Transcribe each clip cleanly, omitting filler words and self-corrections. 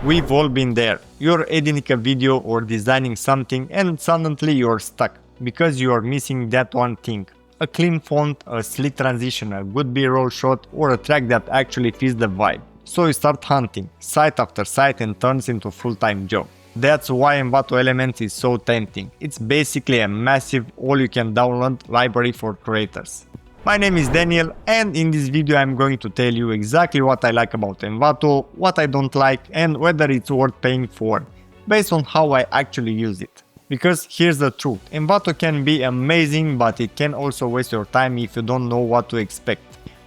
We've all been there. You're editing a video or designing something and suddenly you're stuck because you are missing that one thing. A clean font, a slick transition, a good B-roll shot, or a track that actually fits the vibe. So you start hunting, site after site, and turns into a full-time job. That's why Envato Elements is so tempting. It's basically a massive all-you-can-download library for creators. My name is Daniel, and in this video I'm going to tell you exactly what I like about Envato, what I don't like, and whether it's worth paying for, based on how I actually use it. Because here's the truth, Envato can be amazing, but it can also waste your time if you don't know what to expect.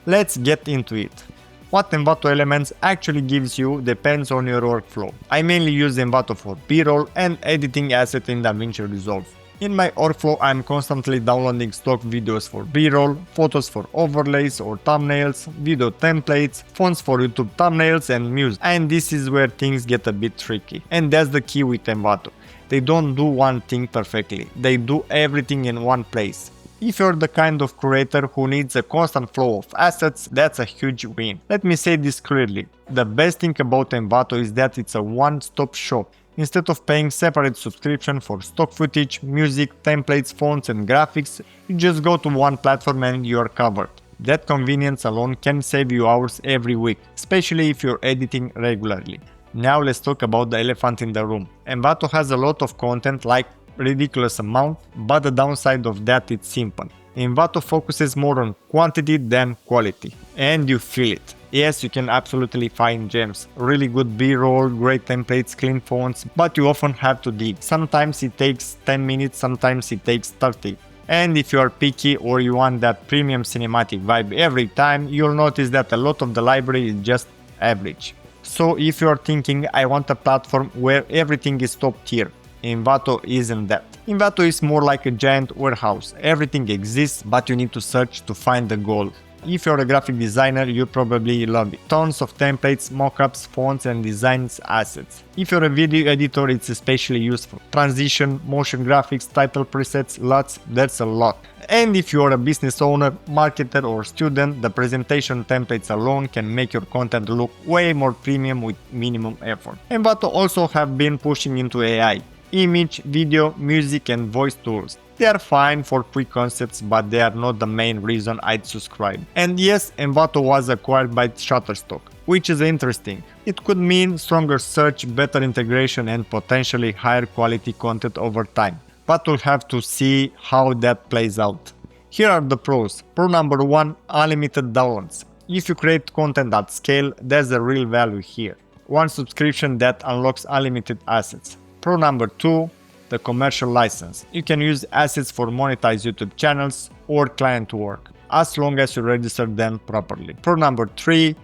Let's get into it. What Envato Elements actually gives you depends on your workflow. I mainly use Envato for B-roll and editing assets in DaVinci Resolve. In my workflow, I'm constantly downloading stock videos for B-roll, photos for overlays or thumbnails, video templates, fonts for YouTube thumbnails and music. And this is where things get a bit tricky. And that's the key with Envato. They don't do one thing perfectly. They do everything in one place. If you're the kind of creator who needs a constant flow of assets, that's a huge win. Let me say this clearly. The best thing about Envato is that it's a one-stop shop. Instead of paying separate subscription for stock footage, music, templates, fonts and graphics, you just go to one platform and you're covered. That convenience alone can save you hours every week, especially if you're editing regularly. Now let's talk about the elephant in the room. Envato has a lot of content, like ridiculous amount, but the downside of that is simple. Envato focuses more on quantity than quality, and you feel it. Yes, you can absolutely find gems, really good B-roll, great templates, clean fonts, but you often have to dig. Sometimes it takes 10 minutes, sometimes it takes 30. And if you are picky or you want that premium cinematic vibe every time, you'll notice that a lot of the library is just average. So if you're thinking, I want a platform where everything is top tier, Envato isn't that. Envato is more like a giant warehouse. Everything exists, but you need to search to find the gold. If you're a graphic designer, you probably love it. Tons of templates, mockups, fonts and designs assets. If you're a video editor, it's especially useful. Transition, motion graphics, title presets, lots, that's a lot. And if you're a business owner, marketer or student, the presentation templates alone can make your content look way more premium with minimum effort. Envato also have been pushing into AI. Image, video, music and voice tools. They are fine for quick concepts, but they are not the main reason I'd subscribe. And yes, Envato was acquired by Shutterstock, which is interesting. It could mean stronger search, better integration and potentially higher quality content over time. But we'll have to see how that plays out. Here are the pros. Pro number 1, unlimited downloads. If you create content at scale, there's a real value here. One subscription that unlocks unlimited assets. Pro number 2, the commercial license. You can use assets for monetized YouTube channels or client work, as long as you register them properly. Pro number 3,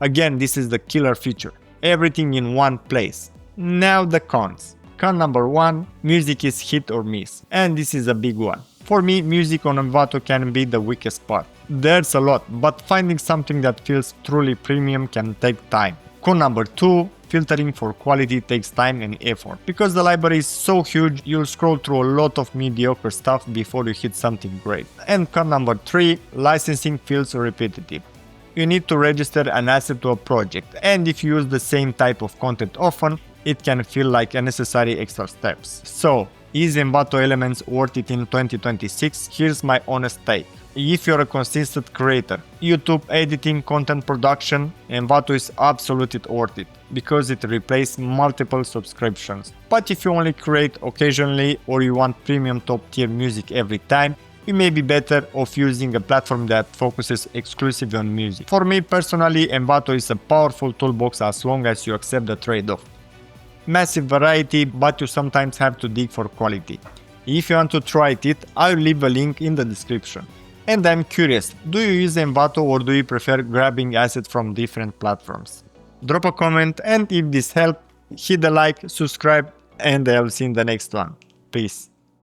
again this is the killer feature, everything in one place. Now the cons. Con number 1, music is hit or miss, and this is a big one. For me, music on Envato can be the weakest part. There's a lot, but finding something that feels truly premium can take time. Con number 2, filtering for quality takes time and effort. Because the library is so huge, you'll scroll through a lot of mediocre stuff before you hit something great. And con number 3, licensing feels repetitive. You need to register an asset to a project, and if you use the same type of content often, it can feel like unnecessary extra steps. So, is Envato Elements worth it in 2026? Here's my honest take. If you're a consistent creator, YouTube editing, content production, Envato is absolutely worth it, because it replaces multiple subscriptions. But if you only create occasionally or you want premium top tier music every time, you may be better off using a platform that focuses exclusively on music. For me personally, Envato is a powerful toolbox as long as you accept the trade-off. Massive variety, but you sometimes have to dig for quality. If you want to try it, I'll leave a link in the description. And I'm curious, do you use Envato or do you prefer grabbing assets from different platforms? Drop a comment, and if this helped, hit the like, subscribe, and I'll see you in the next one. Peace.